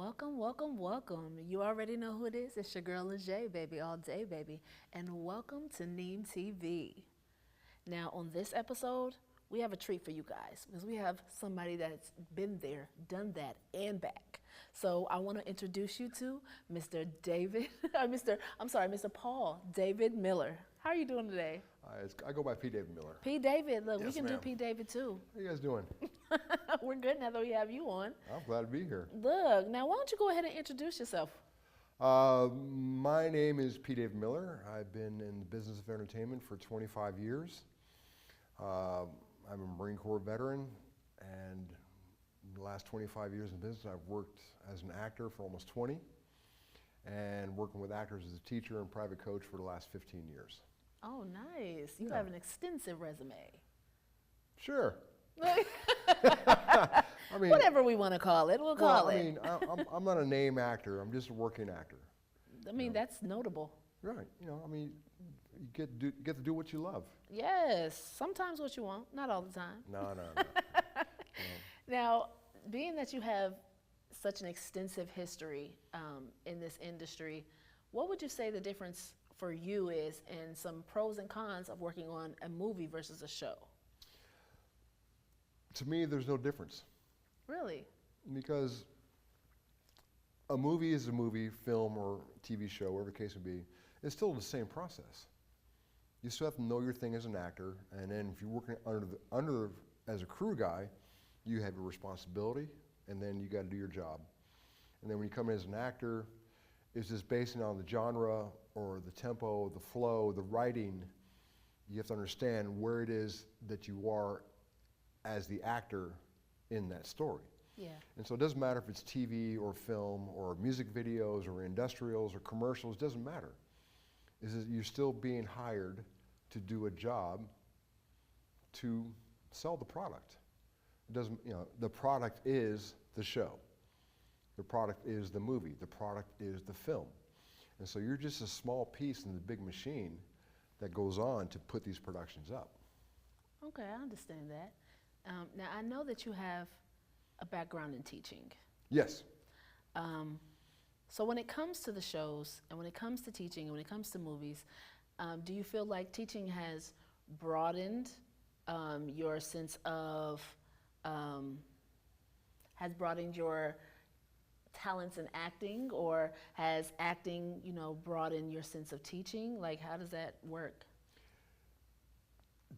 Welcome, welcome, welcome. You already know who it is. It's your girl Lejay, baby, all day, baby. And welcome to Neem TV. Now, on this episode, we have a treat for you guys because we have somebody that's been there, done that, and back. So I want to introduce you to Mr. David, Mr. Paul David Miller. How are you doing today? I go by P. David Miller. P. David, look, we Yes, can do ma'am. P. David too. How you guys doing? We're good now that we have you on. I'm glad to be here. Look, now why don't you go ahead and introduce yourself? My name is P. David Miller. I've been in the business of entertainment for 25 years. I'm a Marine Corps veteran, and in the last 25 years in business, I've worked as an actor for almost 20, and working with actors as a teacher and private coach for the last 15 years. Oh, nice. You Yeah. have an extensive resume. Sure. I mean, Whatever we want to call it, we'll call well, I it. mean, I'm not a name actor. I'm just a working actor. That's notable. Right. You get to do what you love. Yes, sometimes what you want, not all the time. No. Now, being that you have such an extensive history in this industry, what would you say the difference for you is and some pros and cons of working on a movie versus a show? To me, there's no difference Really? because a movie is a movie, film, or TV show, whatever the case may be. It's still the same process. You still have to know your thing as an actor, and then if you're working under as a crew guy, you have your responsibility, and then you got to do your job. And then when you come in as an actor, it's just based on the genre or the tempo, the flow, the writing. You have to understand where it is that you are as the actor in that story. Yeah. And so it doesn't matter if it's TV or film or music videos or industrials or commercials, it doesn't matter. You're still being hired to do a job to sell the product. It doesn't, the product is the show. The product is the movie. The product is the film. And so you're just a small piece in the big machine that goes on to put these productions up. Okay, I understand that. Now, I know that you have a background in teaching. Yes. So when it comes to the shows, and when it comes to teaching, and when it comes to movies, do you feel like teaching has broadened your sense of, has broadened your talents in acting, or has acting, broadened your sense of teaching? Like, how does that work?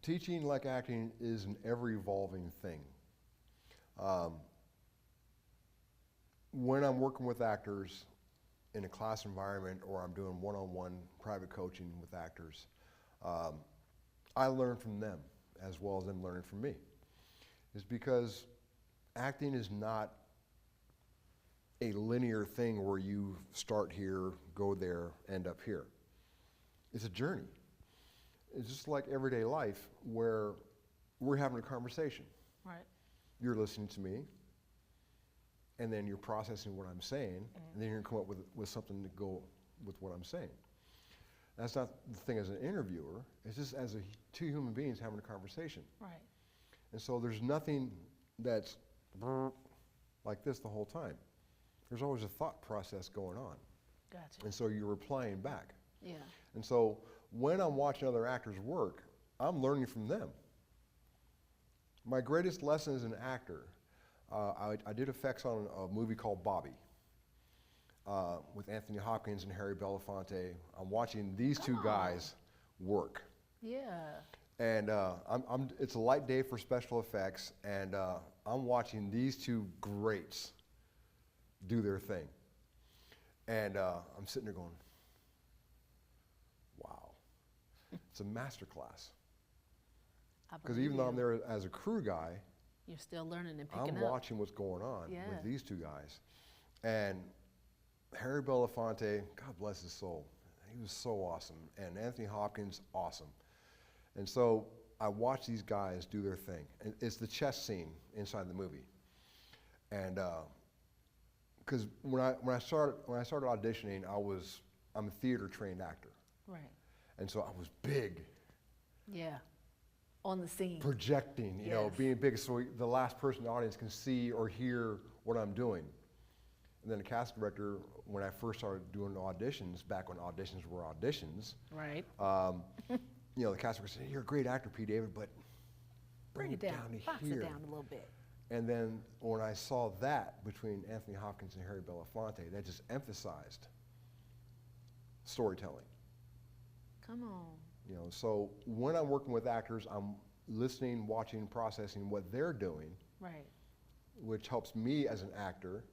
Teaching, like acting, is an ever-evolving thing. When I'm working with actors in a class environment or I'm doing one-on-one private coaching with actors, I learn from them as well as them learning from me. It's because acting is not a linear thing where you start here, go there, end up here. It's a journey. It's just like everyday life where we're having a conversation. Right. You're listening to me, and then you're processing what I'm saying, and then you're gonna come up with something to go with what I'm saying. That's not the thing as an interviewer, it's just as two human beings having a conversation. Right. And so there's nothing that's like this the whole time. There's always a thought process going on. Gotcha. And so you're replying back. Yeah. And so when I'm watching other actors work, I'm learning from them. My greatest lesson as an actor, I did effects on a movie called Bobby with Anthony Hopkins and Harry Belafonte. I'm watching these two guys work. Yeah. And it's a light day for special effects, and I'm watching these two greats do their thing. And I'm sitting there going, wow, it's a masterclass. Because even though I'm there as a crew guy, you're still learning and picking I'm up. watching what's going on Yeah. with these two guys. And Harry Belafonte, God bless his soul, he was so awesome. And Anthony Hopkins, awesome. And so I watch these guys do their thing. And it's the chess scene inside the movie. And because when I started auditioning, I'm a theater trained actor. Right. And so I was big. Yeah. On the scene. Projecting, Yes. being big so the last person in the audience can see or hear what I'm doing. And then the casting director, when I first started doing auditions, back when auditions were auditions, Right. you know, the casting director said, "You're a great actor, P. David, but Bring it down. to Box here." it down a little bit. And then when I saw that between Anthony Hopkins and Harry Belafonte, that just emphasized storytelling. Come on. You know, so when I'm working with actors, I'm listening, watching, processing what they're doing, Right. which helps me as an actor,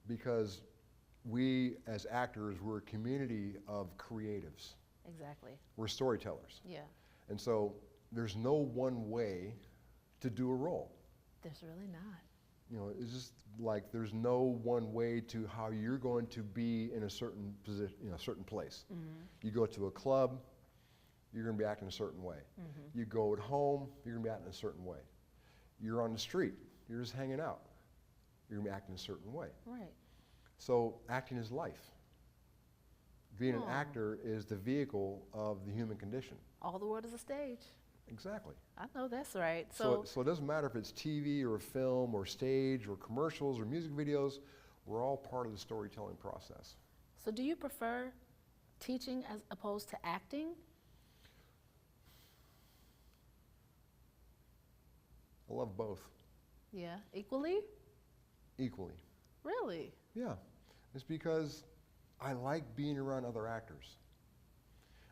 because we as actors, we're a community of creatives. Exactly. We're storytellers. Yeah. And so there's no one way to do a role. There's really not. You know, it's just like there's no one way to how you're going to be in a certain position, you know, a certain place. You go to a club, you're going to be acting a certain way. You go at home, you're going to be acting a certain way. You're on the street, you're just hanging out, you're going to be acting a certain way. Right. So acting is life. Being an Aw. actor is the vehicle of the human condition. All the world is a stage. Exactly. I know that's right. So it doesn't matter if it's TV or film or stage or commercials or music videos, we're all part of the storytelling process. So do you prefer teaching as opposed to acting? I love both Yeah. Equally? equally. Really? Yeah, it's because I like being around other actors.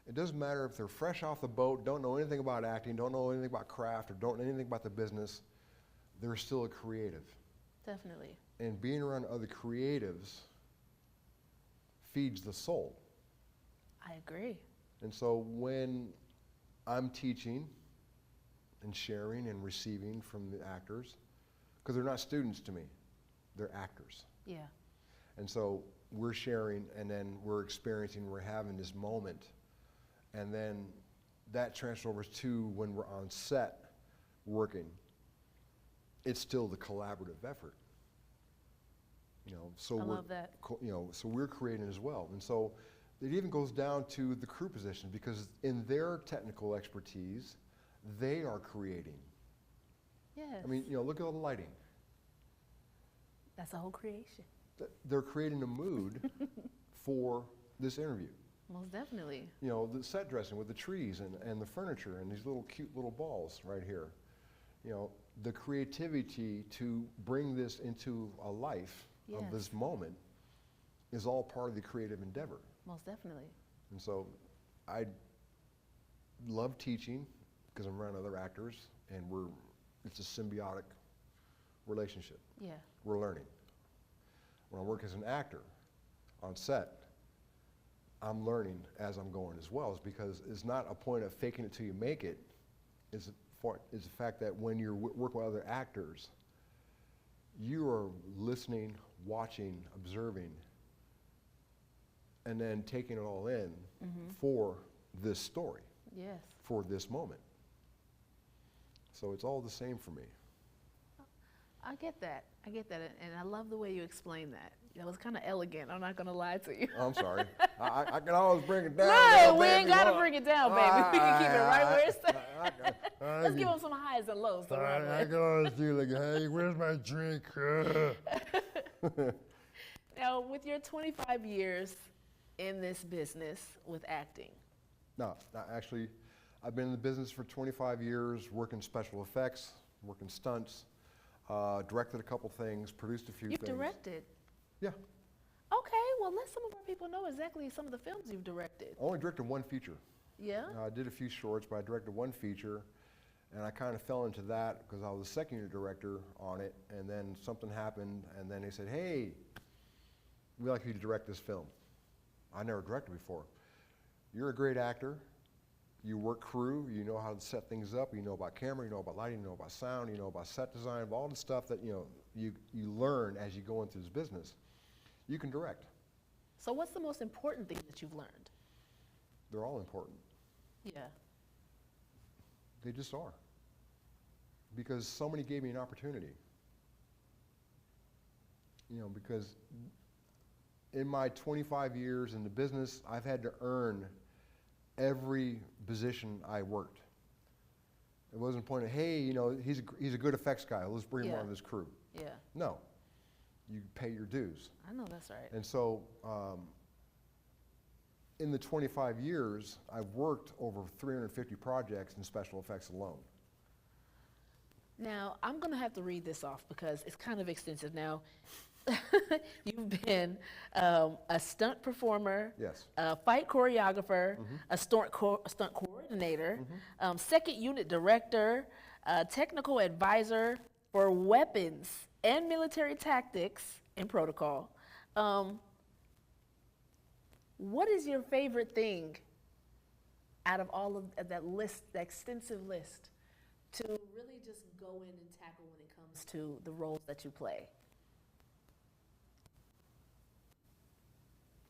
It doesn't matter if they're fresh off the boat, don't know anything about acting, don't know anything about craft, or don't know anything about the business, they're still a creative. Definitely. And being around other creatives feeds the soul. I agree. And so when I'm teaching and sharing and receiving from the actors, because they're not students to me, they're actors. Yeah. And so we're sharing, and then we're experiencing, we're having this moment, and then that transfers over to when we're on set working. It's still the collaborative effort. You know, so I we're, love that. you know, so we're creating as well. And so it even goes down to the crew position, because in their technical expertise, they are creating. Yes. I mean, you know, look at all the lighting. That's a whole creation. They're creating a mood for this interview. Most definitely. You know, the set dressing with the trees and the furniture and these little cute little balls right here. You know, the creativity to bring this into a life of this Yes. moment is all part of the creative endeavor. Most definitely. And so I love teaching because I'm around other actors, and it's a symbiotic relationship. Yeah. We're learning. When I work as an actor on set, I'm learning as I'm going as well, because it's not a point of faking it till you make it. It's the fact that when you're working with other actors, you are listening, watching, observing, and then taking it all in for this story, Yes. for this moment. So it's all the same for me. I get that. I get that. And I love the way you explain that. That was kind of elegant. I'm not going to lie to you. I'm sorry. I can always bring it down. No, we ain't got to bring it down, baby. We can keep it right where it's at. Let's give them some highs and lows to run I with. can always do like, hey, where's my drink? Now, with your 25 years in this business with acting, No, actually, I've been in the business for 25 years, working special effects, working stunts, directed a couple things, produced a few you've things. directed. Yeah, Okay, well, let some of our people know exactly some of the films you've directed. I only directed one feature. Yeah? I did a few shorts, but I directed one feature, and I kind of fell into that because I was a second year director on it, and then something happened, and then they said, hey, we'd like you to direct this film. I never directed before. You're a great actor. You work crew, you know how to set things up, you know about camera, you know about lighting, you know about sound, you know about set design, all the stuff that you learn as you go into this business. You can direct. So what's the most important thing that you've learned? They're all important. Yeah. They just are. Because somebody gave me an opportunity. You know, because in my 25 years in the business, I've had to earn every position I worked. It wasn't a point of, hey, you know, he's a good effects guy, let's bring him Yeah. on this crew. Yeah. No. you pay your dues. I know that's right. And so in the 25 years, I've worked over 350 projects in special effects alone. Now, I'm going to have to read this off because it's kind of extensive. Now, you've been a stunt performer, Yes. a fight choreographer, a stunt coordinator, second unit director, technical advisor for weapons and military tactics and protocol. What is your favorite thing out of all of that list, that extensive list, to really just go in and tackle when it comes to the roles that you play?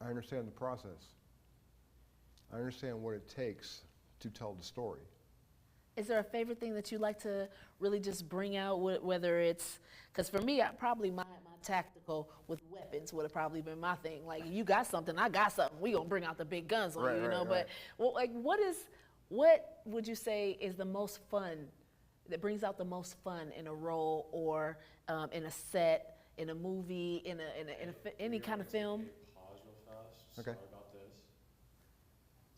I understand the process. I understand what it takes to tell the story. Is there a favorite thing that you like to really just bring out, whether it's, because for me, probably my tactical with weapons would have probably been my thing. Like, you got something, I got something, we gonna bring out the big guns on you, you know? But well, like, what would you say is the most fun, that brings out the most fun in a role or in a set, in a movie, in any kind of film? Pause real fast. Okay. Sorry about this.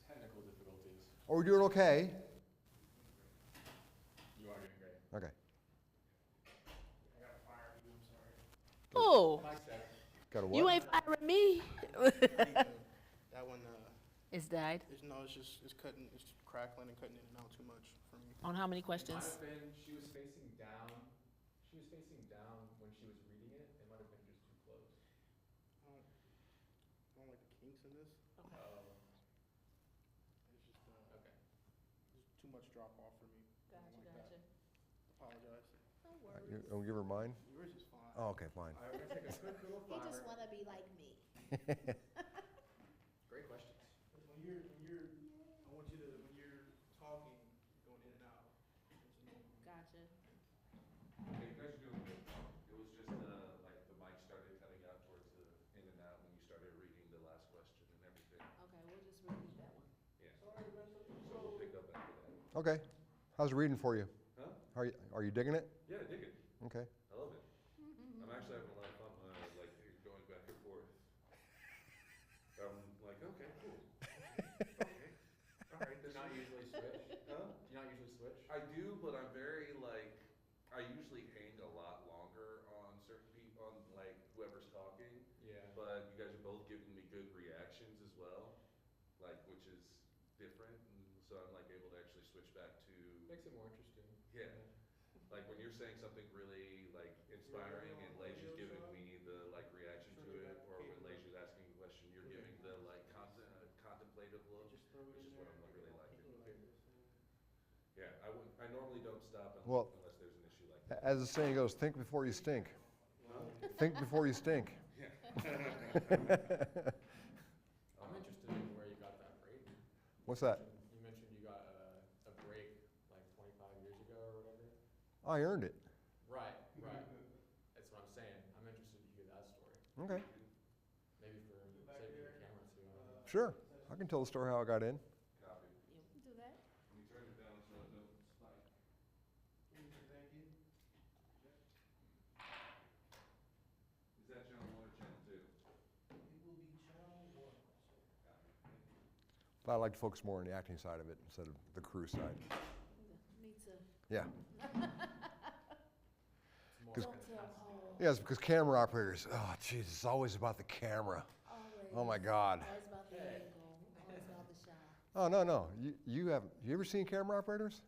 Technical difficulties. Are we doing okay? You are doing great. Okay. I got a fire you, I'm sorry. Oh, Hi, Seth. Got a what? you ain't firing me. That one, It's died. it's cutting, it's crackling and cutting in and out too much for me. On how many Might questions? have been, she was facing down. She was facing down when she was reading it. It might have been just too close. I don't like the kinks in this. Oh, It's just, okay. there's too much drop off for me. I don't like that. Apologize. No You, I'll give her mine? Yours is fine. Oh, okay, fine. All right, we're gonna take a quick little He just fiver. want to be like me. Great questions. When you're talking, going in and out. It's annoying. Gotcha. Okay, you guys are doing good. It was just, like, the mic started cutting out towards the in and out when you started reading the last question and everything. Okay, we'll just repeat that one. Yeah. So we'll pick up after that. Okay. How's it reading for you? Huh? Are you digging it? Yeah, I dig it. Okay. I love it. I'm actually having a lot of fun, like, going back and forth. I'm like, okay, cool. Okay. All right, Do you not usually switch? Huh? Do you not usually switch? I do, but I'm very, like, I usually hang a lot longer on certain people, on, like, whoever's talking. Yeah. But you guys are both giving me good reactions as well, like, which is different, and so I'm like able to actually switch back to, Makes it more interesting. yeah, like when you're saying something really like inspiring and Leisha's giving me the like reaction to it, or when Leisha's asking a question, you're giving the like contemplative look, which is what I'm really liking. Yeah, I normally don't stop Well, unless there's an issue like that. As the saying goes, think before you stink. Think before you stink. I'm interested in where you got that break. What's that? You mentioned you got a break like 25 years ago or whatever. I earned it. Right. That's what I'm saying. I'm interested to hear that story. Okay. Maybe for sake of the camera too. Sure. I can tell the story how I got in. Copy. You can do that. Can you turn it down so it don't spike? Thank you. Is that channel 1 or channel 2? It will be channel 1. But I like to focus more on the acting side of it instead of the crew side. Me too. Yeah. It's more 'Cause- kind of passive. Yes, because camera operators, oh, jeez, it's always about the camera. Always. Oh, my God. Always about the angle. Always about the shot. Oh, no. You ever seen camera operators?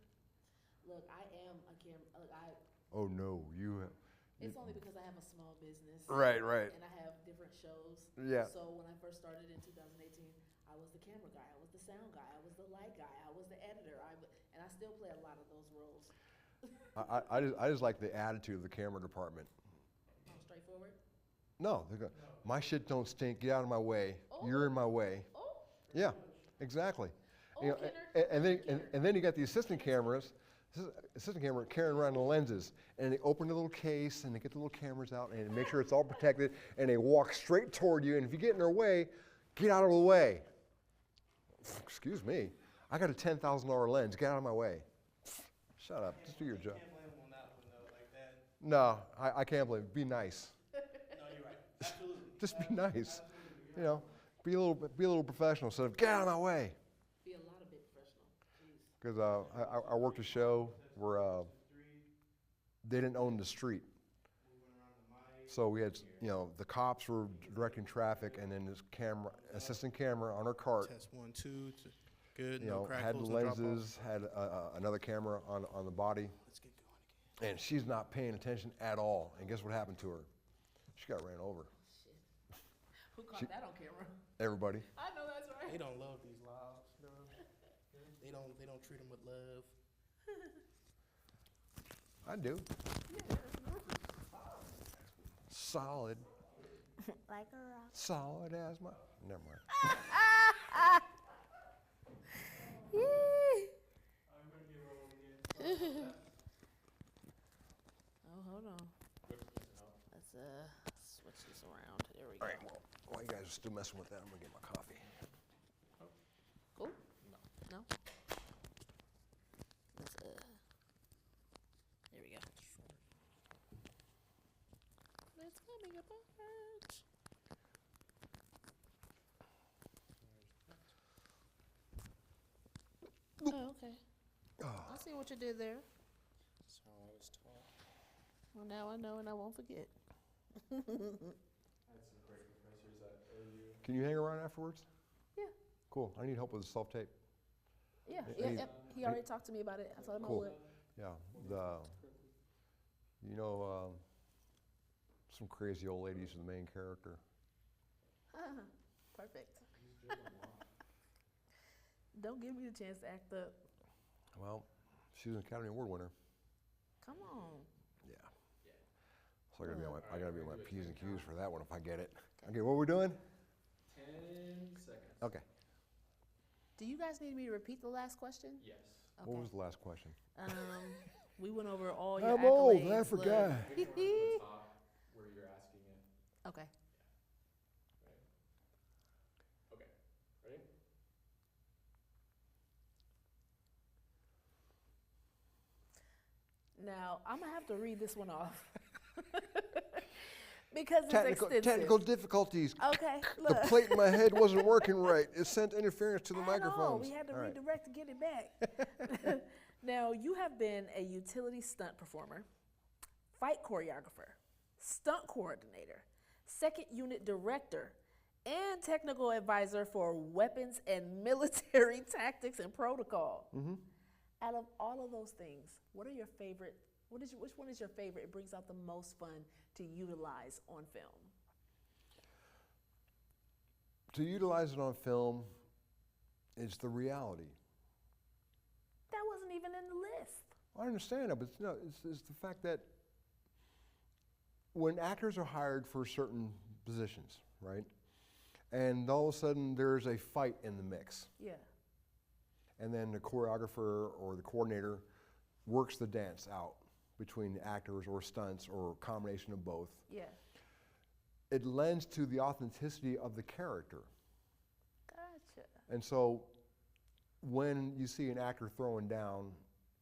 Look, I am a camera. Oh, no. You have. It's only because I have a small business. Right. And I have different shows. Yeah. So when I first started in 2018, I was the camera guy, I was the sound guy, I was the light guy, I was the editor, and I still play a lot of those roles. I just like the attitude of the camera department. Oh, straightforward? No, they go, my shit don't stink. Get out of my way. You're in my way. Oh, Yeah, exactly. oh, You know, Kenner. and then you got the assistant cameras. Assistant camera carrying around the lenses, and they open the little case and they get the little cameras out and make sure it's all protected, and they walk straight toward you. And if you get in their way, get out of the way. Excuse me, I got a $10,000 lens. Get out of my way. Shut up. Just do your job. Can't blame him on that one though, like that. No, I can't blame. Be nice. No, you're Just be nice. You know, be a little professional instead of get out of my way. Be a lot of bit professional. Jeez. Because I worked a show where they didn't own the street. So we had, the cops were directing traffic, and then this assistant camera on her cart, Test 1, 2. Good. No crack had the holes, no drop-off. lenses, had another camera on the body, Let's get going again. and she's not paying attention at all. And guess what happened to her? She got ran over. Who caught that on camera? Everybody. I know that's right. They don't love these lives, bro. They don't treat them with love. I do. Solid. Like a rock. Solid as my. Never mind. Oh, hold on. Let's switch this around. There we go. All right. Well, while you guys are still messing with that, I'm gonna get my coffee. Cool? No. Let's there we go. It's coming apart. Oh, okay. I see what you did there. So I was taught. Well, now I know and I won't forget. I had some great professors at OU. Can you hang around afterwards? Yeah. Cool. I need help with the self-tape. Yeah, Any- yep. He already talked to me about it. I told him I Cool. would. Yeah. Some crazy old lady's the main character. Perfect. Don't give me the chance to act up. Well, she was an Academy Award winner. Come on. Yeah. So I gotta be on my P's and Q's for that one if I get it. Okay, what we're doing? 10 seconds. Okay. Do you guys need me to repeat the last question? Yes. Okay. What was the last question? We went over all your I'm accolades. old. I Look. forgot. Which one from the top where you're asking it? Okay. Right. Okay. Ready? Now, I'm going to have to read this one off. Because it's extensive. Technical difficulties. Okay, The look. plate in my head wasn't working right. It sent interference to the I know, microphones. we had to All right. redirect to get it back. Now, you have been a utility stunt performer, fight choreographer, stunt coordinator, second unit director, and technical advisor for weapons and military tactics and protocol. Mm-hmm. Out of all of those things, what are your favorite? Which one is your favorite? It brings out the most fun to utilize on film. To utilize it on film is the reality. That wasn't even in the list. I understand that, but it's the fact that when actors are hired for certain positions, right, and all of a sudden there's a fight in the mix, Yeah. and then the choreographer or the coordinator works the dance out between the actors or stunts or a combination of both. Yeah. It lends to the authenticity of the character. Gotcha. And so when you see an actor throwing down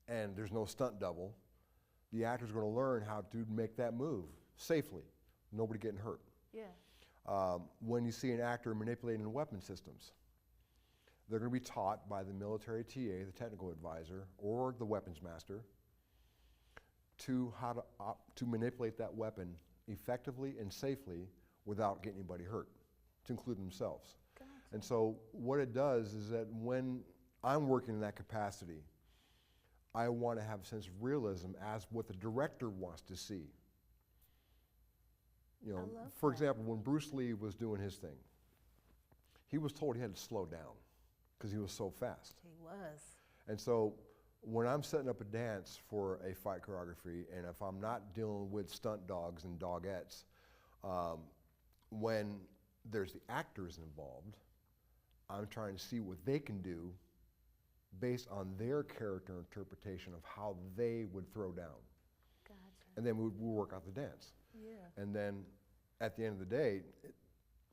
and there's no stunt double, the actor's going to learn how to make that move safely, nobody getting hurt. Yeah. When you see an actor manipulating weapon systems, they're going to be taught by the military TA, the technical advisor, or the weapons master to how to manipulate that weapon effectively and safely without getting anybody hurt, to include themselves. Gotcha. And so what it does is that when I'm working in that capacity, I want to have a sense of realism as what the director wants to see. You know, love for that. example, when Bruce Lee was doing his thing, he was told he had to slow down because he was so fast. He was. And so when I'm setting up a dance for a fight choreography, and if I'm not dealing with stunt dogs and dogettes, when there's the actors involved, I'm trying to see what they can do based on their character interpretation of how they would throw down. Gotcha. And then we'll work out the dance. Yeah. And then at the end of the day,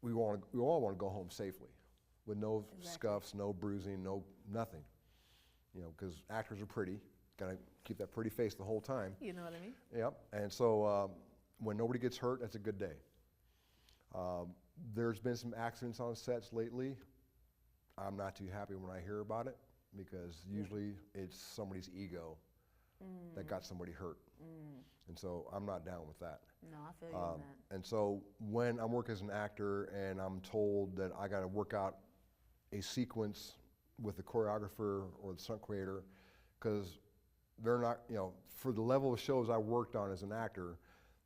we all want to go home safely with no Exactly. scuffs, no bruising, no nothing. You know, because actors are pretty, gotta keep that pretty face the whole time. You know what I mean? Yep. And so when nobody gets hurt, that's a good day. There's been some accidents on sets lately. I'm not too happy when I hear about it because usually it's somebody's ego that got somebody hurt. And so I'm not down with that. No, I feel you on that. And so when I'm working as an actor and I'm told that I got to work out a sequence with the choreographer or the stunt creator, because they're not, you know, for the level of shows I worked on as an actor,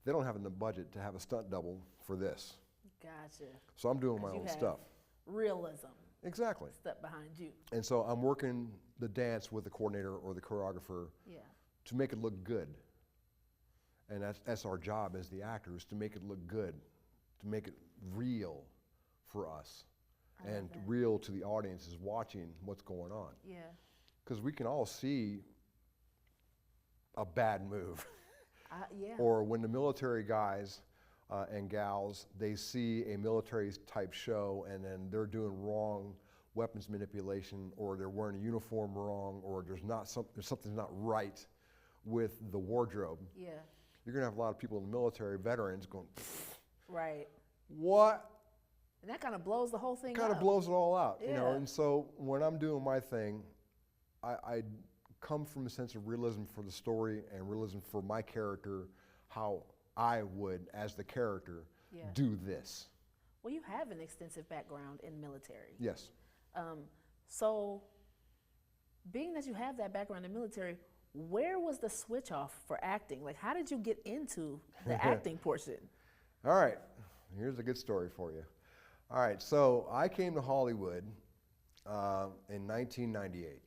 they don't have the budget to have a stunt double for this. Gotcha. So I'm doing my 'Cause you own have stuff. Realism Exactly. stuck behind you. And so I'm working the dance with the coordinator or the choreographer Yeah. to make it look good. And that's our job as the actors, to make it look good, to make it real for us, I love and that. real to the audience is watching what's going on. Yeah. Because we can all see a bad move. Yeah. Or when the military guys and gals, they see a military type show and then they're doing wrong weapons manipulation, or they're wearing a uniform wrong, or there's something's not right with the wardrobe. Yeah. You're gonna have a lot of people in the military, veterans, going, Right. what? And that kind of blows the whole thing Kind of up. blows it all out, you know. Yeah. And so when I'm doing my thing, I come from a sense of realism for the story and realism for my character, how I would, as the character, Yeah. do this. Well, you have an extensive background in military. Yes. So, being that you have that background in military, where was the switch off for acting? Like, how did you get into the acting portion? All right, here's a good story for you. All right, so I came to Hollywood in 1998,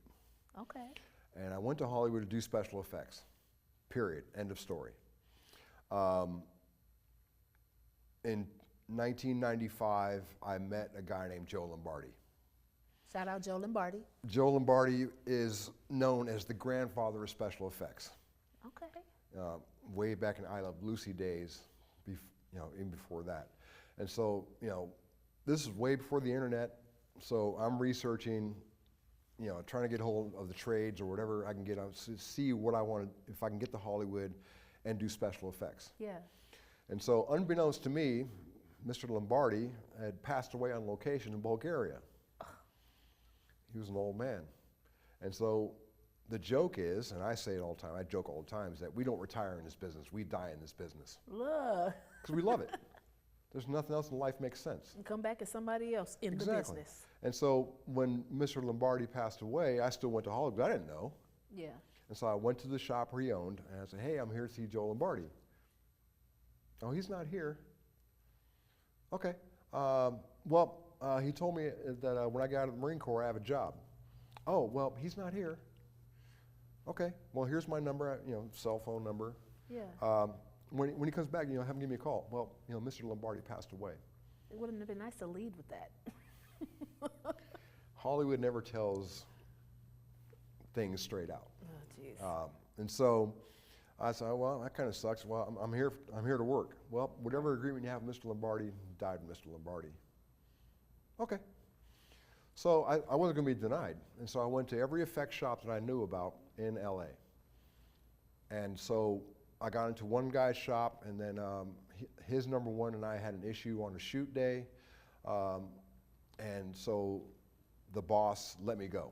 Okay. and I went to Hollywood to do special effects, period, end of story. In 1995, I met a guy named Joe Lombardi. Shout out Joe Lombardi. Joe Lombardi is known as the grandfather of special effects. Okay. Way back in I Love Lucy days, even before that. And so, this is way before the internet, so I'm researching, trying to get hold of the trades or whatever I can get on, see what I want to, if I can get to Hollywood and do special effects. Yeah. And so, unbeknownst to me, Mr. Lombardi had passed away on location in Bulgaria. He was an old man. And so the joke is, and I say it all the time, I joke all the time, is that we don't retire in this business, we die in this business. Look. Because we love it. There's nothing else in life makes sense. And come back as somebody else in the business. And so when Mr. Lombardi passed away, I still went to Hollywood. I didn't know. Yeah. And so I went to the shop where he owned, and I said, hey, I'm here to see Joe Lombardi. Oh, he's not here. Okay. He told me that when I got out of the Marine Corps, I have a job. Oh, well, he's not here. Okay, well, here's my number, cell phone number. Yeah. When he comes back, have him give me a call. Well, Mr. Lombardi passed away. It wouldn't have been nice to lead with that. Hollywood never tells things straight out. Oh, jeez. And so I said, well, that kind of sucks. Well, I'm here to work. Well, whatever agreement you have with Mr. Lombardi, died with Mr. Lombardi. Okay. So I wasn't going to be denied. And so I went to every effect shop that I knew about in LA. And so I got into one guy's shop, and then his number one and I had an issue on a shoot day. And so the boss let me go.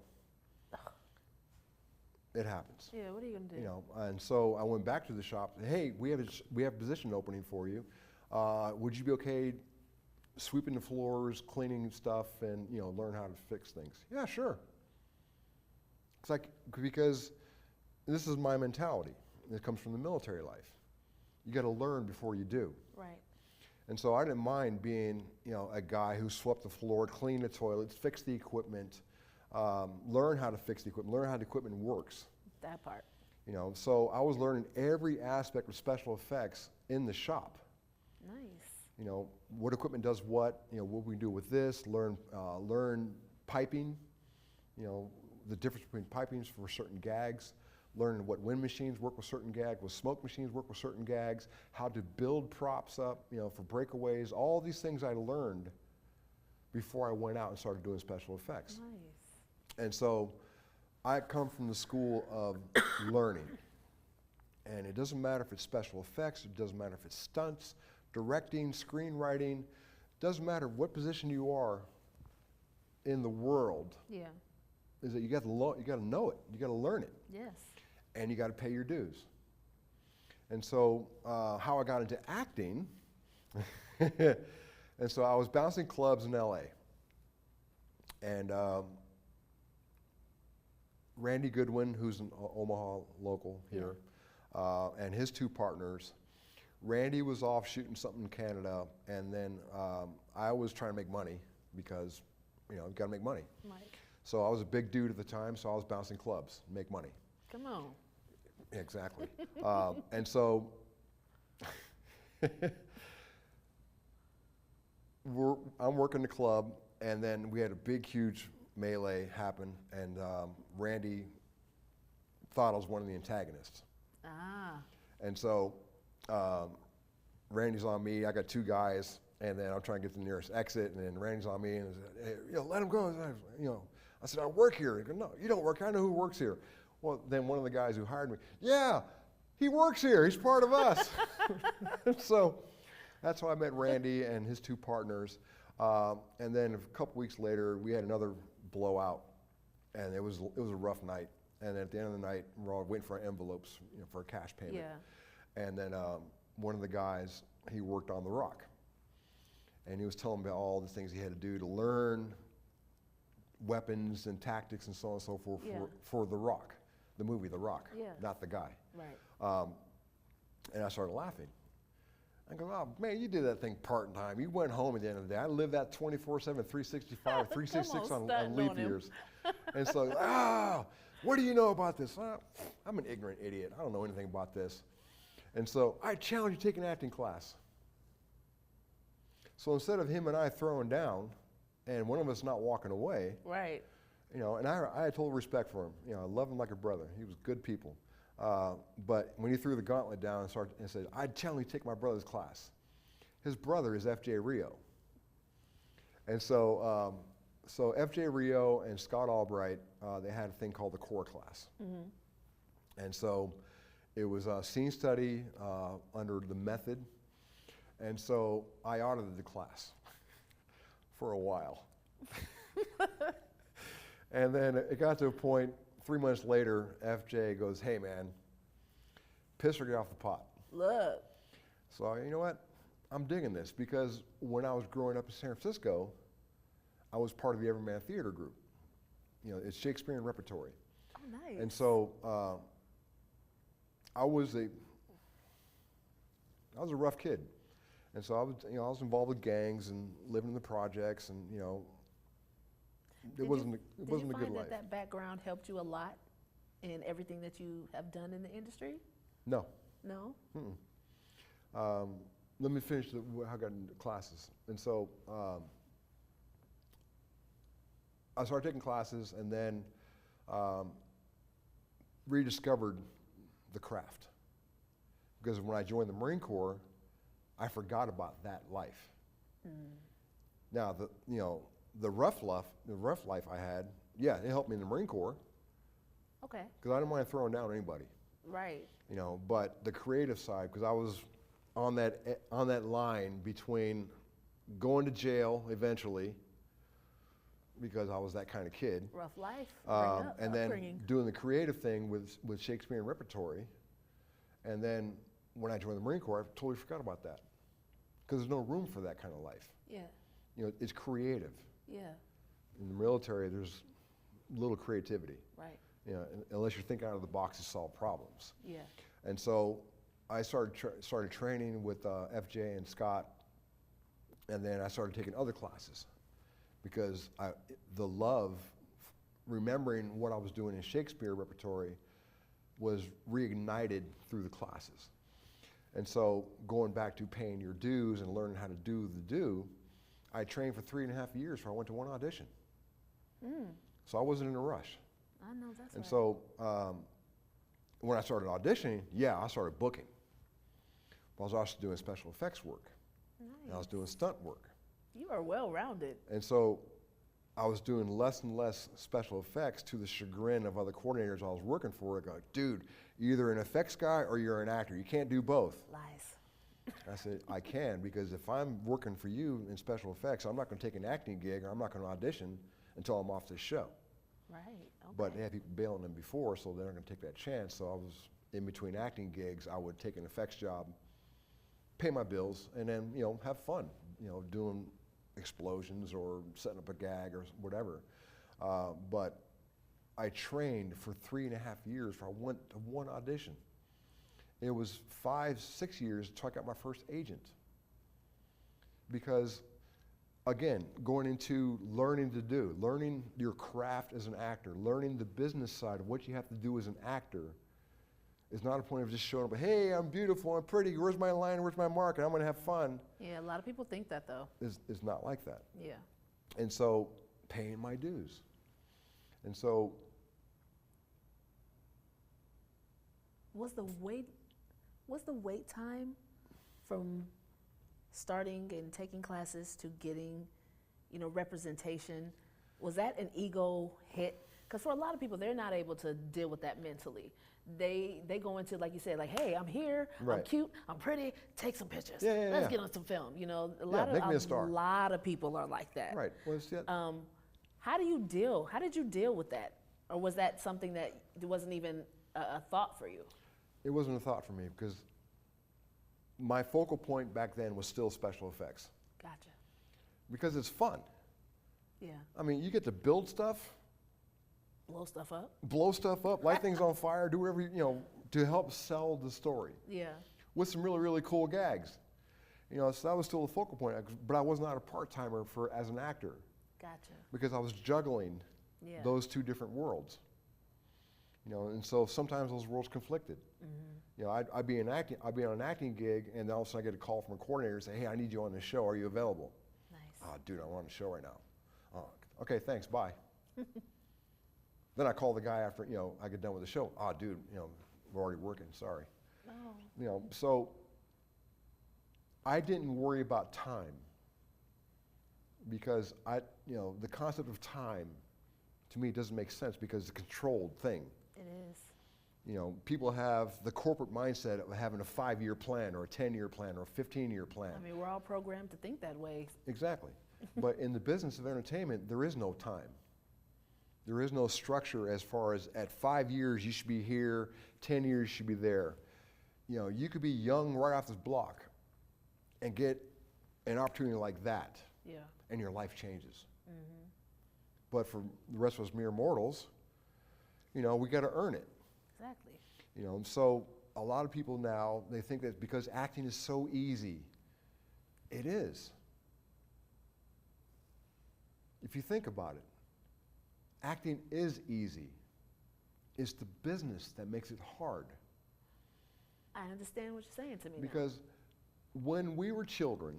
It happens. Yeah, what are you going to do? And so I went back to the shop and said, hey, we have a position opening for you. Would you be okay sweeping the floors, cleaning stuff, and learn how to fix things? Yeah, sure. It's like, because this is my mentality. It comes from the military life. You got to learn before you do. Right. And so I didn't mind being, a guy who swept the floor, cleaned the toilets, fixed the equipment, learn how to fix the equipment, learn how the equipment works. That part. So I was learning every aspect of special effects in the shop. Nice. What equipment does what we can do with this, learn piping, the difference between pipings for certain gags, learn what wind machines work with certain gags, what smoke machines work with certain gags, how to build props up, for breakaways, all these things I learned before I went out and started doing special effects. Nice. And so I come from the school of learning. And it doesn't matter if it's special effects, it doesn't matter if it's stunts, directing, screenwriting, doesn't matter what position you are in the world, Yeah. is that you got to know it, you got to learn it, Yes. and you got to pay your dues. And so how I got into acting, and so I was bouncing clubs in LA, and Randy Goodwin, who's an Omaha local here, and his two partners. Randy was off shooting something in Canada, and then I was trying to make money because, you know, you got to make money. Right. So I was a big dude at the time, so I was bouncing clubs, make money. Come on. Exactly. And so I'm working the club, and then we had a big, huge melee happen, and Randy thought I was one of the antagonists. Ah. And so Randy's on me. I got two guys, and then I'm trying to get to the nearest exit, and then Randy's on me, and I said, hey, you know, let him go. You know, I said, I work here. He goes, no, you don't work here. I know who works here. Well, then one of the guys who hired me, yeah, he works here. He's part of us. So that's how I met Randy and his two partners. And then a couple weeks later, we had another blowout, and it was a rough night. And then at the end of the night, we're all waiting for our envelopes, you know, for a cash payment. Yeah. And then one of the guys, he worked on The Rock. And he was telling me about all the things he had to do to learn weapons and tactics and so on and so forth for The Rock, the movie The Rock, not the guy. Right. And I started laughing. I go, oh, man, you did that thing part-time. You went home at the end of the day. I lived that 24/7, 365, 366 on leap years. And so, what do you know about this? I'm an ignorant idiot. I don't know anything about this. And so I challenge you to take an acting class. So instead of him and I throwing down and one of us not walking away, Right. you know, and I had total respect for him. You know, I love him like a brother. He was good people. But when he threw the gauntlet down and said, I'd challenge you to take my brother's class. His brother is F.J. Rio. And so F.J. Rio and Scott Albright, they had a thing called the core class. Mm-hmm. And so it was a scene study under the method. And so I audited the class for a while. And then it got to a point, 3 months later, FJ goes, hey man, piss or get off the pot. Look. So you know what? I'm digging this because when I was growing up in San Francisco, I was part of the Everyman Theater Group. You know, it's Shakespearean repertory. Oh, nice. And so I was a rough kid. And so I was involved with gangs and living in the projects, and you know, it wasn't a good life. Did you find that background helped you a lot in everything that you have done in the industry? No. No? Let me finish how I got into classes. And so I started taking classes, and then rediscovered the craft. Because when I joined the Marine Corps, I forgot about that life. Now, the rough life I had, yeah, it helped me in the Marine Corps. Okay. Because I didn't mind throwing down anybody. Right. You know, but the creative side, because I was on that line between going to jail eventually, because I was that kind of kid. Rough life. And then doing the creative thing with Shakespearean repertory. And then when I joined the Marine Corps, I totally forgot about that. Because there's no room for that kind of life. Yeah. You know, it's creative. Yeah. In the military, there's little creativity. Right. You know, unless you're thinking out of the box to solve problems. Yeah. And so I started training with FJ and Scott, and then I started taking other classes because the love, remembering what I was doing in Shakespeare repertory, was reignited through the classes. And so going back to paying your dues and learning how to do the do, I trained for 3.5 years before I went to one audition. So I wasn't in a rush. I know that's And right. so when I started auditioning, I started booking. But I was also doing special effects work. Nice. And I was doing stunt work. You are well-rounded. And so I was doing less and less special effects to the chagrin of other coordinators I was working for. I go, dude, you're either an effects guy or you're an actor. You can't do both. Lies. I said, I can, because if I'm working for you in special effects, I'm not going to take an acting gig, or I'm not going to audition until I'm off this show. Right. Okay. But they had people bailing them before, so they're not going to take that chance. So I was in between acting gigs. I would take an effects job, pay my bills, and then have fun. Doing explosions or setting up a gag or whatever. But I trained for 3.5 years for one audition. It was 5-6 years until I got my first agent. Because, again, going into learning your craft as an actor, learning the business side of what you have to do as an actor is not a point of just showing up, hey, I'm beautiful, I'm pretty, where's my line, where's my mark, and I'm going to have fun. Yeah, a lot of people think that, though. It's not like that. Yeah. And so, paying my dues. And so, Was the wait time from starting and taking classes to getting, representation, was that an ego hit? Because for a lot of people, they're not able to deal with that mentally. They go into, like you said, like, hey, I'm here, I'm Right. cute, I'm pretty, take some pictures. Yeah, Let's yeah. get on some film. make me a star. A lot of people are like that. right. Well, it's How did you deal with that? Or was that something that wasn't even a thought for you? It wasn't a thought for me, because my focal point back then was still special effects. Gotcha. Because it's fun. Yeah. I mean, you get to build stuff, Blow stuff up. light things on fire, do whatever, to help sell the story Yeah. with some really, really cool gags. So that was still the focal point, but I was not a part-timer as an actor, Gotcha. because I was juggling Yeah. those two different worlds. And so sometimes those worlds conflicted. Mm-hmm. I'd be on an acting gig, and then all of a sudden I get a call from a coordinator and say, hey, I need you on the show, are you available? Nice. Oh, dude, I'm on the show right now. Oh, okay, thanks, bye. Then I call the guy after, I get done with the show. Oh, dude, we're already working, sorry. Oh. So I didn't worry about time, because the concept of time to me doesn't make sense, because it's a controlled thing. It is. People have the corporate mindset of having a 5-year plan or a 10-year plan or a 15-year plan. I mean, we're all programmed to think that way. Exactly. But in the business of entertainment, there is no time. There is no structure as far as at 5 years you should be here, 10 years you should be there. You could be young right off this block and get an opportunity like that, Yeah. and your life changes. Mm-hmm. But for the rest of us mere mortals, we got to earn it. Exactly. So a lot of people now, they think that because acting is so easy. It is. If you think about it, acting is easy. It's the business that makes it hard. I understand what you're saying to me now. Because when we were children,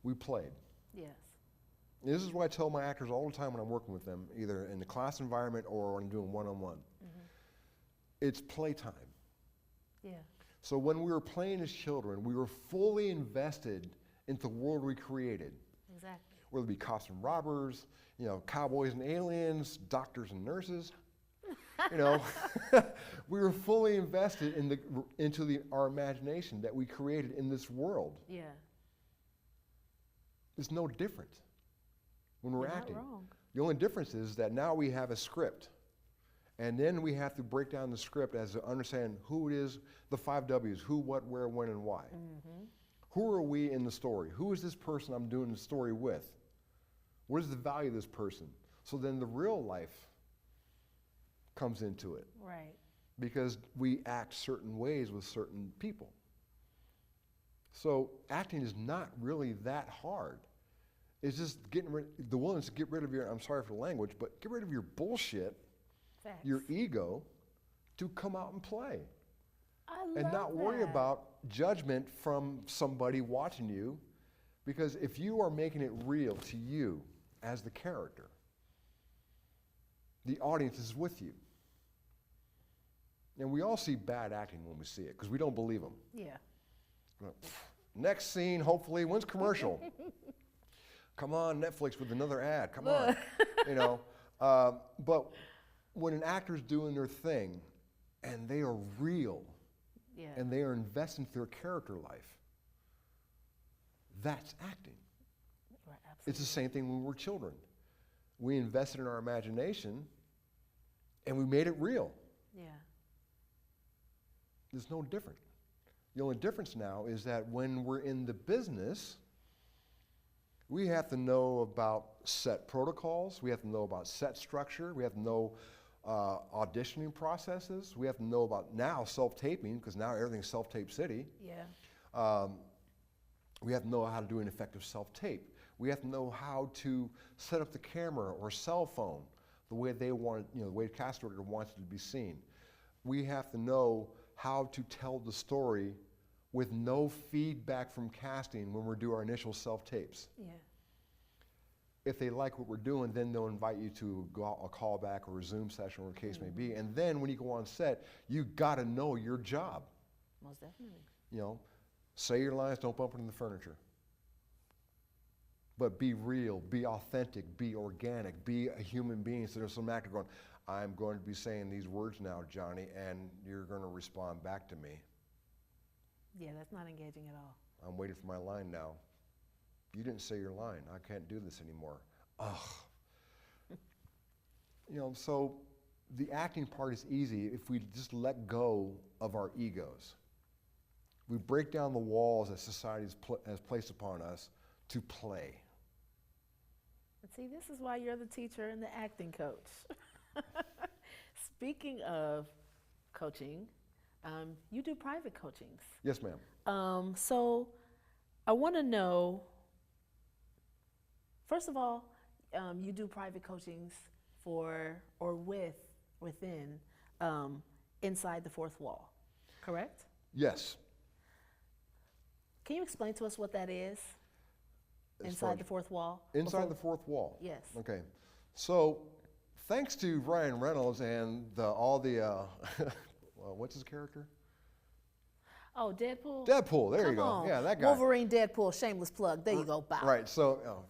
we played. Yes. And this is what I tell my actors all the time when I'm working with them, either in the class environment or when I'm doing one-on-one. Mm-hmm. It's playtime. Yeah. So when we were playing as children, we were fully invested into the world we created. Exactly. Whether it be costume robbers, cowboys and aliens, doctors and nurses, we were fully invested into our imagination that we created in this world. Yeah. It's no different when we're You're acting. not wrong. The only difference is that now we have a script, and then we have to break down the script as to understand who it is, the 5 W's, who, what, where, when, and why. Mm-hmm. Who are we in the story? Who is this person I'm doing the story with? What is the value of this person? So then the real life comes into it, Right. because we act certain ways with certain people. So acting is not really that hard. It's just the willingness to get rid of I'm sorry for the language, but get rid of your bullshit, Facts. your ego, to come out and play. I love And not worry that. about judgment from somebody watching you, because if you are making it real to you as the character, the audience is with you. And we all see bad acting when we see it, because we don't believe them. Yeah. Next scene, hopefully, when's commercial? Come on, Netflix with another ad, come on. But when an actor's doing their thing, and they are real, Yeah. and they are invested into their character life, That's acting. Right, It's the absolutely. same thing when we were children. We invested in our imagination and we made it real. Yeah. There's no different. The only difference now is that when we're in the business, we have to know about set protocols, we have to know about set structure, we have to know auditioning processes, we have to know about now self-taping, because now everything's self-tape city. Yeah. We have to know how to do an effective self-tape. We have to know how to set up the camera or cell phone the way they want it, the way the cast director wants it to be seen. We have to know how to tell the story with no feedback from casting when we do our initial self-tapes. Yeah. If they like what we're doing, then they'll invite you to go out a callback or a Zoom session or the case may be. And then when you go on set, you gotta know your job. Most definitely. Say your lines, don't bump into the furniture. But be real, be authentic, be organic, be a human being. So there's some actor going, I'm going to be saying these words now, Johnny, and you're going to respond back to me. Yeah, that's not engaging at all. I'm waiting for my line now. You didn't say your line. I can't do this anymore. Ugh. So the acting part is easy if we just let go of our egos. We break down the walls that society has placed upon us to play. And see, this is why you're the teacher and the acting coach. Speaking of coaching, you do private coachings. Yes, ma'am. So I want to know, first of all, you do private coachings for or within Inside the Fourth Wall, correct? Yes. Can you explain to us what that is? As far Inside as- the Fourth Wall? Inside the Fourth Wall. Yes. Okay. So, thanks to Ryan Reynolds and all the, well, what's his character? Oh, Deadpool? Deadpool. There you Come go. on. Yeah, that guy. Wolverine, Deadpool, shameless plug. There you go. Bye. Right. So,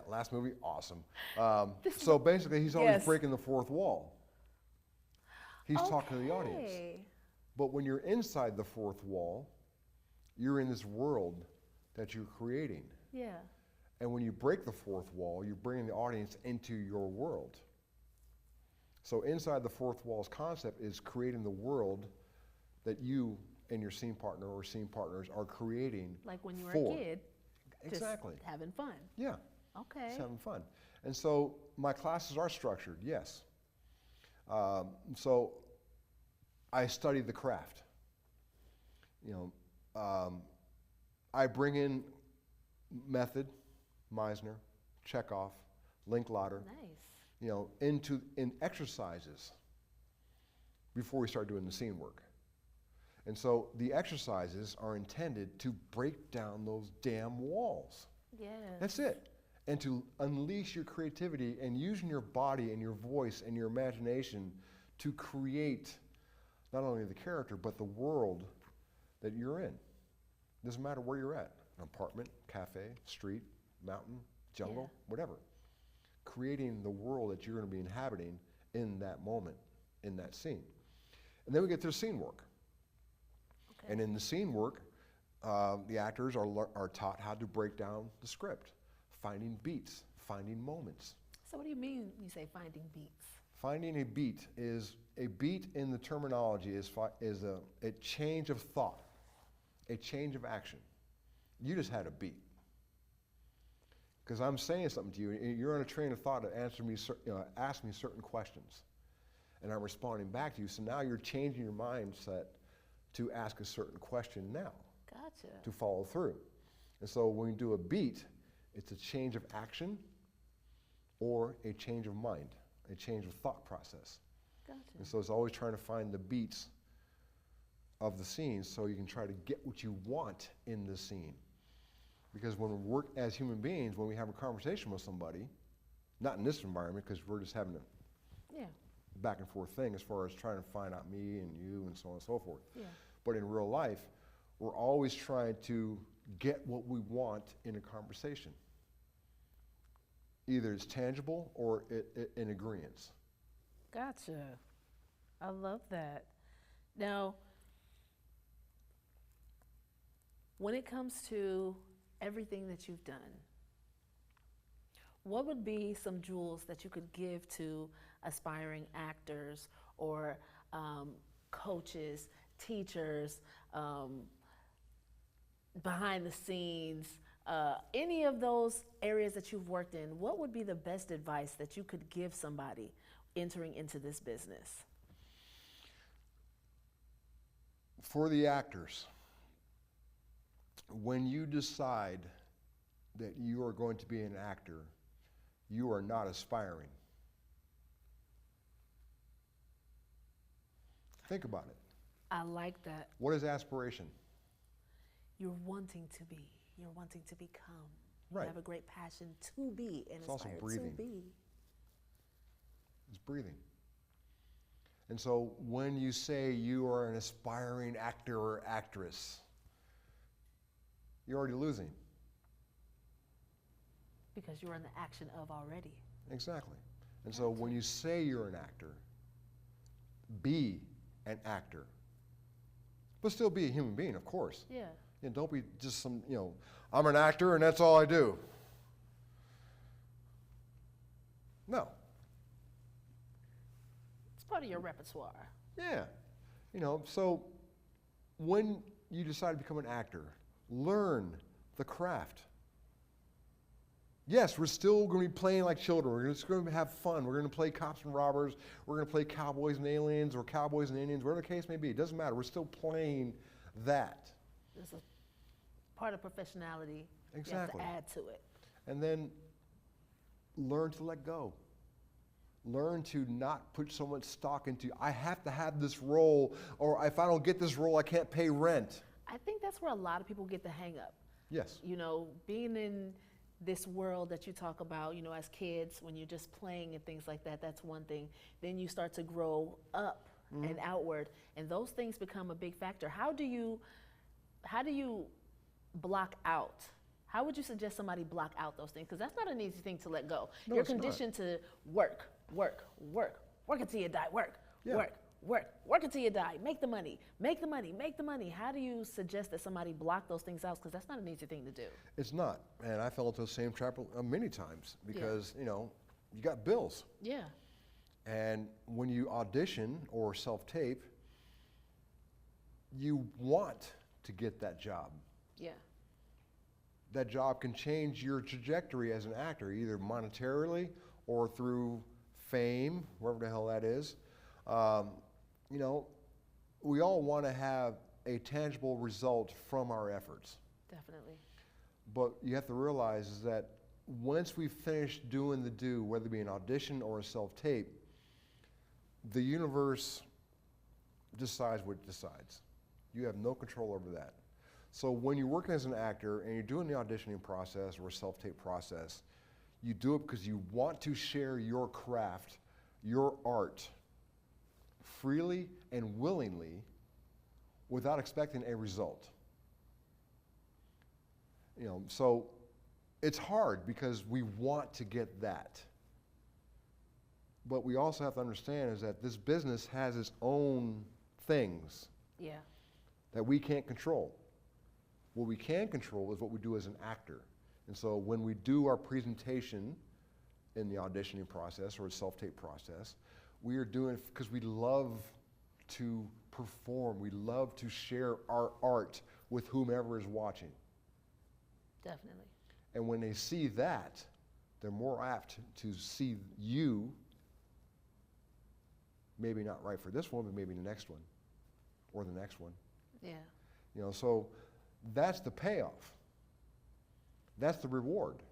last movie, awesome. So basically, he's always Yes. breaking the fourth wall. He's talking to the audience. Okay. But when you're inside the fourth wall, you're in this world that you're creating. Yeah. And when you break the fourth wall, you're bringing the audience into your world. So inside the fourth wall's concept is creating the world that you and your scene partner or scene partners are creating. Like when you were for. a kid. Exactly. Just having fun. Yeah. Okay. Just having fun. And so my classes are structured, yes. So I study the craft. I bring in method, Meisner, Chekhov, Linklater, Nice. in exercises before we start doing the scene work. And so the exercises are intended to break down those damn walls. Yes. That's it. And to unleash your creativity and using your body and your voice and your imagination to create not only the character, but the world that you're in. Doesn't matter where you're at, an apartment, cafe, street, mountain, jungle, whatever. Creating the world that you're going to be inhabiting in that moment, in that scene. And then we get to the scene work. Okay. And in the scene work, the actors are taught how to break down the script, finding beats, finding moments. So what do you mean when you say finding beats? Finding a beat is, a beat in the terminology is a change of thought, a change of action. You just had a beat. Because I'm saying something to you, and you're on a train of thought to ask me certain questions. And I'm responding back to you, so now you're changing your mindset to ask a certain question now, Gotcha. to follow through. And so when we do a beat, it's a change of action or a change of mind, a change of thought process. Gotcha. And so it's always trying to find the beats of the scene so you can try to get what you want in the scene. Because when we work as human beings, when we have a conversation with somebody, not in this environment because we're just having a Yeah. back and forth thing as far as trying to find out me and you and so on and so forth. Yeah. But in real life, we're always trying to get what we want in a conversation. Either it's tangible or in agreeance. Gotcha. I love that. Now, when it comes to everything that you've done, what would be some jewels that you could give to aspiring actors or coaches, teachers, behind the scenes, any of those areas that you've worked in? What would be the best advice that you could give somebody entering into this business? For the actors, when you decide that you are going to be an actor, you are not aspiring. Think about it. I like that. What is aspiration? You're wanting to be. You're wanting to become. Right. You have a great passion to be and It's also aspire breathing. to be. It's breathing. And so when you say you are an aspiring actor or actress, you're already losing. Because you're in the action of already. Exactly. And so when you say you're an actor, be an actor. But still be a human being, of course. Yeah. And don't be just some, I'm an actor and that's all I do. No. It's part of your repertoire. Yeah. So when you decide to become an actor, learn the craft. Yes, we're still going to be playing like children. We're just going to have fun. We're going to play cops and robbers. We're going to play cowboys and aliens or cowboys and Indians, whatever the case may be. It doesn't matter. We're still playing that. There's a part of professionality Exactly. you have to add to it. And then learn to let go. Learn to not put so much stock into, I have to have this role, or if I don't get this role, I can't pay rent. I think that's where a lot of people get the hang up. Yes. Being in this world that you talk about, as kids, when you're just playing and things like that, that's one thing. Then you start to grow up and outward, and those things become a big factor. How do you block out? How would you suggest somebody block out those things? Because that's not an easy thing to let go. No, You're it's not. conditioned to work until you die, Yeah. work until you die, make the money. How do you suggest that somebody block those things out? Because that's not an easy thing to do. It's not. And I fell into the same trap many times because, you got bills. Yeah. And when you audition or self-tape, you want to get that job. Yeah. That job can change your trajectory as an actor, either monetarily or through fame, wherever the hell that is. We all want to have a tangible result from our efforts. Definitely. But you have to realize is that once we finish doing the do, whether it be an audition or a self-tape, the universe decides what it decides. You have no control over that. So when you're working as an actor and you're doing the auditioning process or self-tape process, you do it because you want to share your craft, your art, freely and willingly without expecting a result. So it's hard because we want to get that. But we also have to understand is that this business has its own things Yeah. that we can't control. What we can control is what we do as an actor. And so when we do our presentation in the auditioning process or self-tape process, we are doing it because we love to perform. We love to share our art with whomever is watching. Definitely. And when they see that, they're more apt to see you, maybe not right for this one, but maybe the next one or the next one. Yeah. So that's the payoff. That's the reward.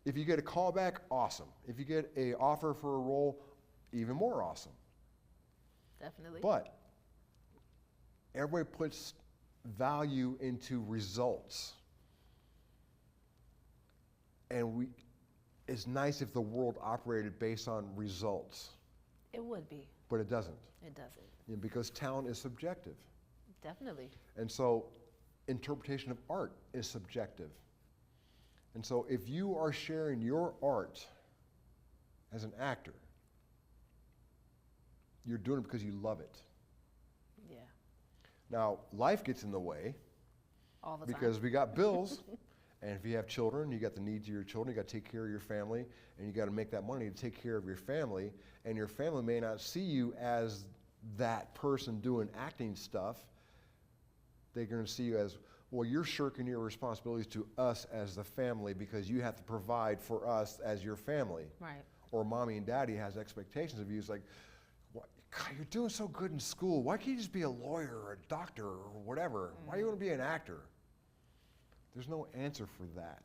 If you get a call back, awesome. If you get an offer for a role, even more awesome. Definitely. But everybody puts value into results. And it's nice if the world operated based on results, It would be. but it doesn't. It doesn't. Because talent is subjective. Definitely. And so interpretation of art is subjective. And so if you are sharing your art as an actor, you're doing it because you love it. Yeah. Now, life gets in the way, All the time. Because we got bills, and if you have children, you got the needs of your children, you got to take care of your family, and you got to make that money to take care of your family, and your family may not see you as that person doing acting stuff. They're going to see you as, well, you're shirking your responsibilities to us as the family because you have to provide for us as your family. Right. Or mommy and daddy has expectations of you. It's like, what, God, you're doing so good in school. Why can't you just be a lawyer or a doctor or whatever? Why do you want to be an actor? There's no answer for that.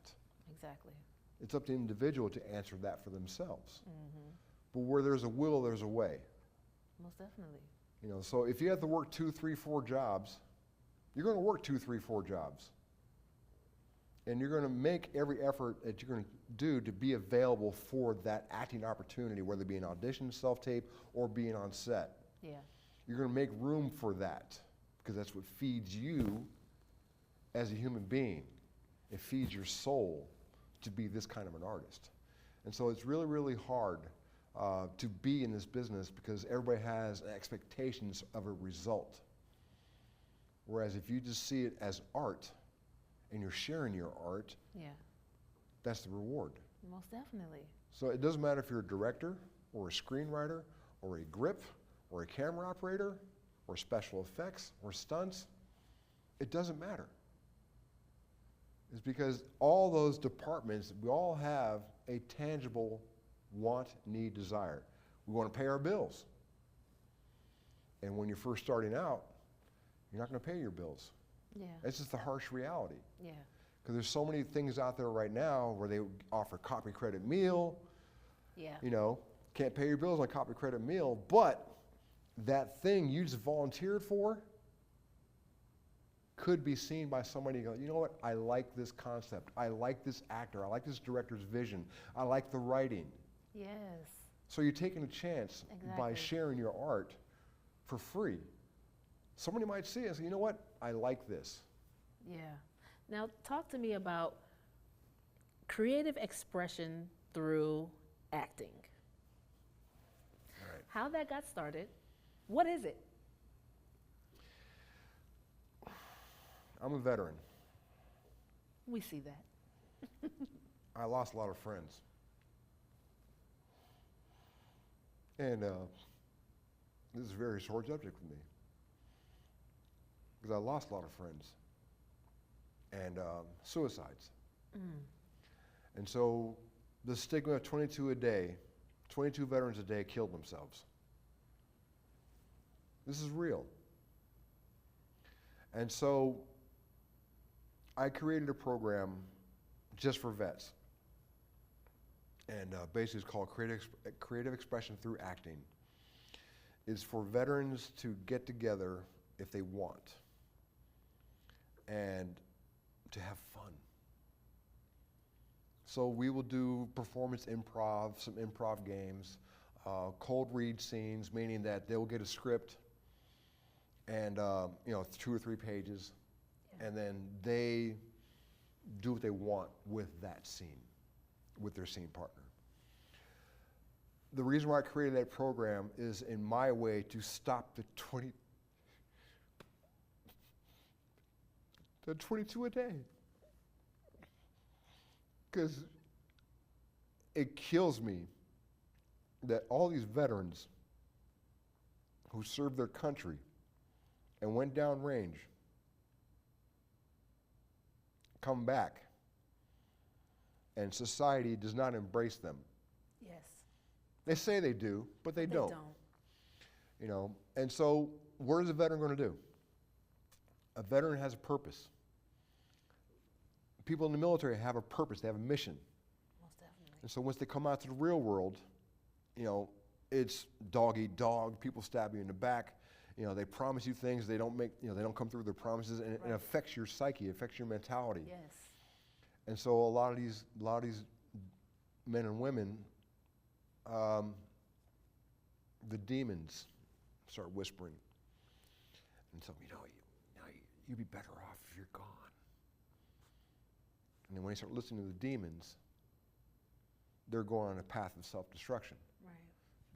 Exactly. It's up to the individual to answer that for themselves. But where there's a will, there's a way. Most definitely. You know, so if you have to work 2, 3, 4 jobs, you're going to work 2, 3, 4 jobs. And you're going to make every effort that you're going to do to be available for that acting opportunity, whether it be an audition, self-tape, or being on set. Yeah. You're going to make room for that because that's what feeds you as a human being. It feeds your soul to be this kind of an artist. And so it's really, really hard to be in this business because everybody has expectations of a result. Whereas if you just see it as art and you're sharing your art, Yeah. that's the reward. Most definitely. So it doesn't matter if you're a director or a screenwriter or a grip or a camera operator or special effects or stunts. It doesn't matter. It's because all those departments, we all have a tangible want, need, desire. We want to pay our bills. And when you're first starting out, you're not going to pay your bills. Yeah. It's just the harsh reality. Yeah. Because there's so many things out there right now where they offer copy credit meal. Yeah. You know, can't pay your bills on copy credit meal, but that thing you just volunteered for could be seen by somebody who goes, you know what, I like this concept. I like this actor. I like this director's vision. I like the writing. Yes. So you're taking a chance by Exactly. sharing your art for free. Somebody might see it and say, you know what, I like this. Yeah. Now, talk to me about creative expression through acting. Right. How that got started. What is it? I'm a veteran. We see that. I lost a lot of friends. And this is a very sore subject for me. Because I lost a lot of friends. And suicides. And so the stigma of 22 a day, 22 veterans a day killed themselves. This is real. And so I created a program just for vets. And basically it's called Creative Expression Through Acting. It's for veterans to get together if they want and to have fun. So we will do performance improv, some improv games, cold read scenes, meaning that they will get a script and 2 or 3 pages, and then they do what they want with that scene, with their scene partner. The reason why I created that program is in my way to stop the 22 a day. Because it kills me that all these veterans who served their country and went downrange come back and society does not embrace them. Yes. They say they do, but they don't. They don't. You know, and so what is a veteran going to do? A veteran has a purpose. People in the military have a purpose, they have a mission. Most definitely. And so once they come out to the real world, you know, it's dog eat dog, people stab you in the back, you know, they promise you things, they don't come through their promises, and it Right. affects your psyche, it affects your mentality. Yes. And so a lot of these men and women, the demons start whispering and tell them, you'd be better off if you're gone. And then when they start listening to the demons, they're going on a path of self-destruction. Right.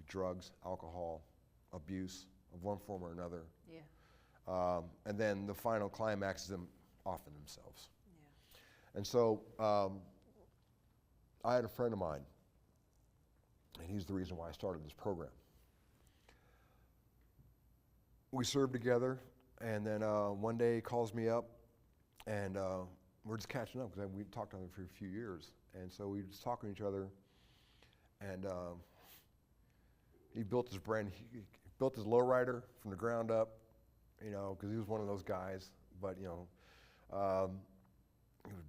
Drugs, alcohol, abuse of one form or another. Yeah. And then the final climax is them off of themselves. Yeah. And so I had a friend of mine, and he's the reason why I started this program. We served together, and then one day he calls me up, and we're just catching up because we talked on it for a few years. And so we were just talking to each other, and he built his lowrider from the ground up, you know, because he was one of those guys. But he was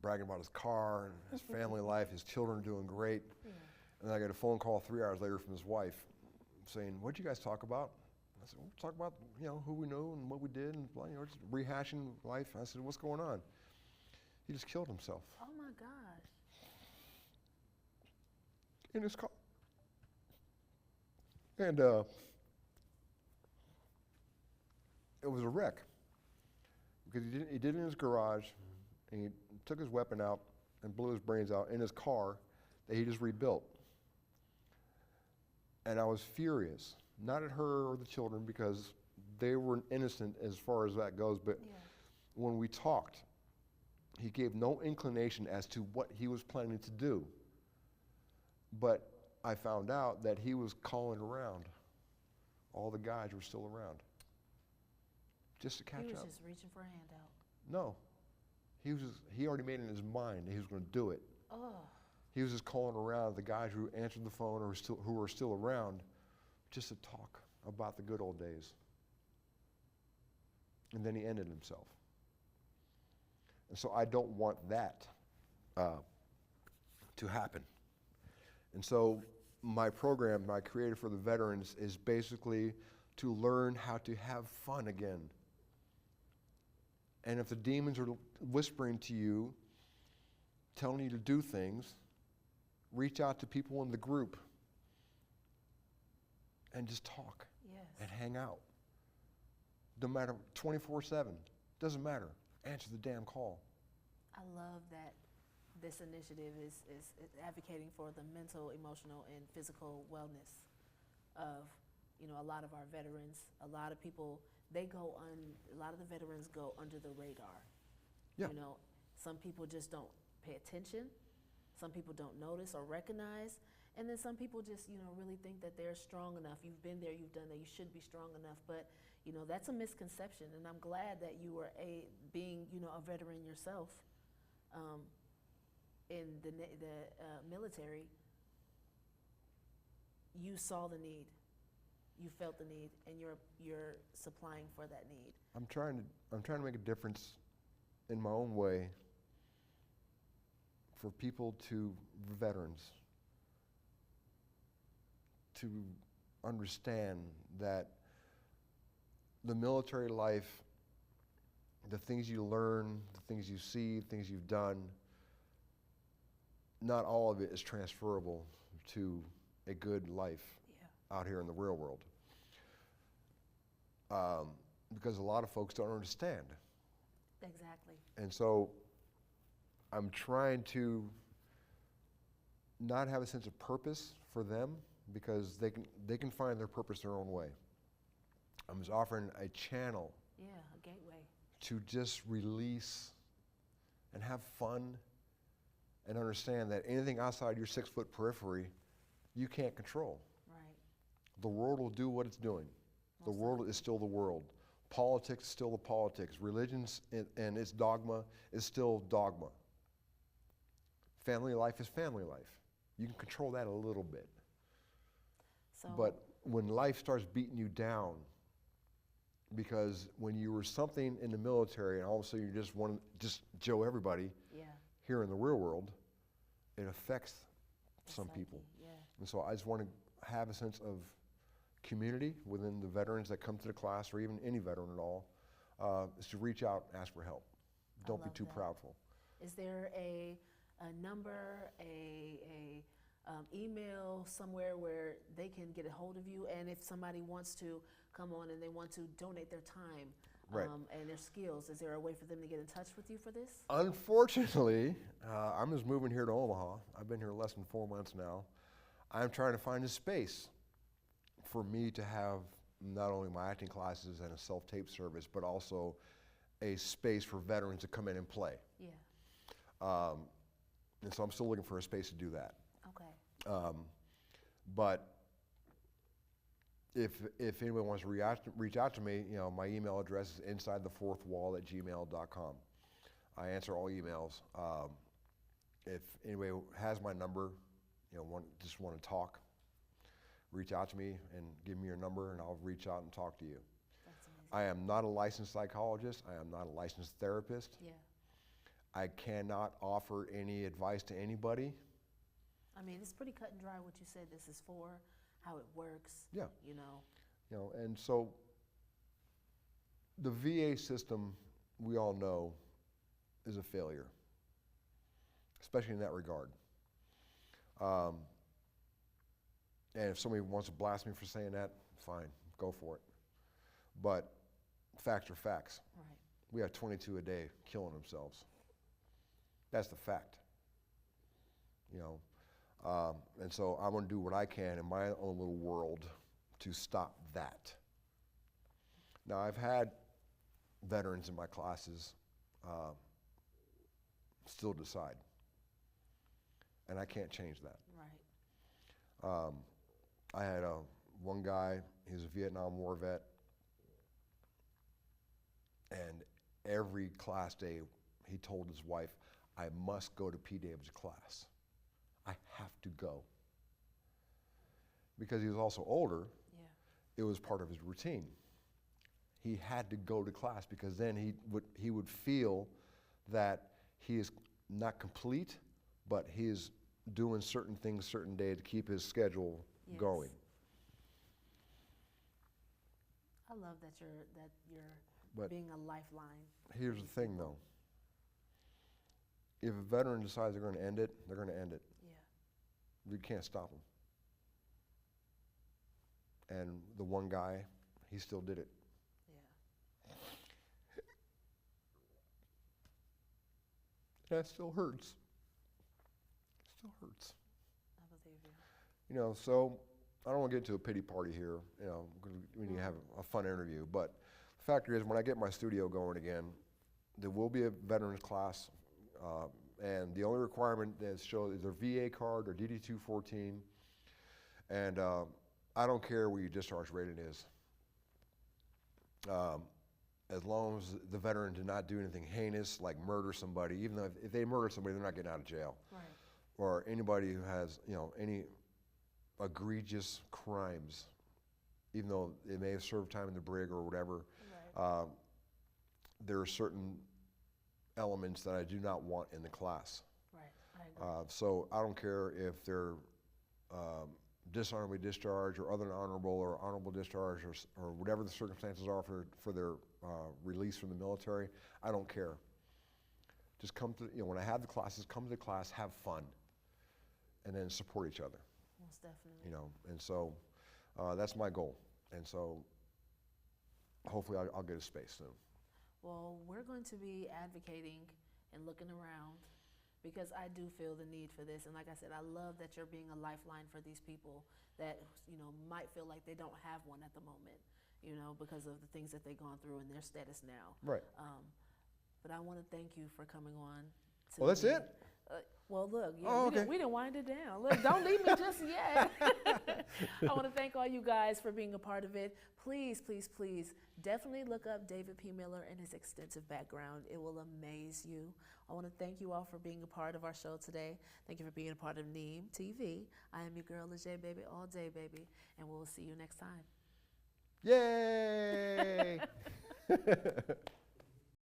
bragging about his car and his family life, his children are doing great. Yeah. And I got a phone call 3 hours later from his wife saying, "What'd you guys talk about?" I said, "We'll talk about, who we knew and what we did and just rehashing life." I said, "What's going on?" He just killed himself Oh my gosh. in his car. And it was a wreck because he did it in his garage, and he took his weapon out and blew his brains out in his car that he just rebuilt. And I was furious, not at her or the children because they were innocent as far as that goes, but Yeah. when we talked, he gave no inclination as to what he was planning to do. But I found out that he was calling around. All the guys were still around. Just to catch He was up. just reaching for a handout. No. He already made it in his mind that he was going to do it. Oh. He was just calling around the guys who answered the phone or who were still around just to talk about the good old days. And then he ended himself. And so I don't want that to happen. And so my program I created for the veterans is basically to learn how to have fun again. And if the demons are whispering to you, telling you to do things, reach out to people in the group and just talk Yes. and hang out. No matter 24/7, doesn't matter. Answer the damn call. I love that this initiative is advocating for the mental, emotional, and physical wellness of, a lot of our veterans. A lot of people, a lot of the veterans go under the radar. Yeah. Some people just don't pay attention. Some people don't notice or recognize. And then some people just, really think that they're strong enough. You've been there, you've done that, you should be strong enough. But, that's a misconception. And I'm glad that you were being, a veteran yourself in the military. You saw the need, you felt the need, and you're supplying for that need. I'm trying to make a difference in my own way for veterans, to understand that the military life, the things you learn, the things you see, things you've done, not all of it is transferable to a good life out here in the real world. Because a lot of folks don't understand. Exactly. And so I'm trying to not have a sense of purpose for them because they can find their purpose their own way. I'm just offering a channel Yeah, a gateway. to just release and have fun and understand that anything outside your 6-foot periphery, you can't control. Right. The world will do what it's doing. The Most world is still the world. Politics is still the politics. Religion and its dogma is still dogma. Family life is family life. You can control that a little bit. So, But when life starts beating you down, because when you were something in the military and all of a sudden you just want to just Joe everybody yeah, here in the real world, it affects the some psyche, people. Yeah. And so I just want to have a sense of community within the veterans that come to the class, or even any veteran at all, is to reach out and ask for help. Don't be love too that. proudful. Is there a number, a email somewhere where they can get a hold of you? And if somebody wants to come on and they want to donate their time Right. and their skills, is there a way for them to get in touch with you for this? Unfortunately, I'm just moving here to Omaha. I've been here less than 4 months now. I'm trying to find a space for me to have not only my acting classes and a self-tape service, but also a space for veterans to come in and play. Yeah. And so I'm still looking for a space to do that. Okay. But if anyone wants to reach out to me, my email address is insidethefourthwall@gmail.com. I answer all emails. If anybody has my number, just want to talk, reach out to me and give me your number, and I'll reach out and talk to you. That's amazing. I am not a licensed psychologist. I am not a licensed therapist. Yeah. I cannot offer any advice to anybody. I mean, it's pretty cut and dry what you said this is for, how it works. Yeah. And so the VA system, we all know, is a failure, especially in that regard. And if somebody wants to blast me for saying that, fine, go for it. But facts are facts. Right. We have 22 a day killing themselves. That's the fact. And so I'm going to do what I can in my own little world to stop that. Now, I've had veterans in my classes still decide, and I can't change that. Right. I had one guy, he was a Vietnam War vet, and every class day he told his wife, I must go to P. David's class. I have to go. Because he was also older, Yeah. it was part of his routine. He had to go to class because then he would feel that he is not complete, but he is doing certain things certain day to keep his schedule Yes. going. I love that you're But being a lifeline. here's the thing, though. If a veteran decides they're going to end it, they're going to end it. Yeah. We can't stop them. And the one guy, he still did it. Yeah. That still hurts. It still hurts. I believe you. So I don't want to get into a pity party here, 'cause we need to have a fun interview. But the fact is, when I get my studio going again, there will be a veterans class, and the only requirement that shows is their VA card or DD-214, and I don't care what your discharge rating is. As long as the veteran did not do anything heinous, like murder somebody, even though if they murder somebody, they're not getting out of jail. Right. Or anybody who has, any egregious crimes, even though they may have served time in the brig or whatever, Right. there are certain elements that I do not want in the class. Right. I agree. So I don't care if they're dishonorably discharged or other than honorable or honorable discharge or whatever the circumstances are for their release from the military. I don't care. Just come to, when I have the classes, come to the class, have fun, and then support each other. Most definitely. And so that's my goal. And so hopefully I'll get a space soon. Well, we're going to be advocating and looking around because I do feel the need for this. And like I said, I love that you're being a lifeline for these people that, might feel like they don't have one at the moment, because of the things that they've gone through and their status now. Right. But I want to thank you for coming on. Well, that's it? Well, look, Oh, okay. we didn't wind it down. Look, don't leave me just yet. I want to thank all you guys for being a part of it. Please, please, please, definitely look up David P. Miller and his extensive background. It will amaze you. I want to thank you all for being a part of our show today. Thank you for being a part of Neem TV. I am your girl, Lejay, baby, all day, baby, and we'll see you next time. Yay!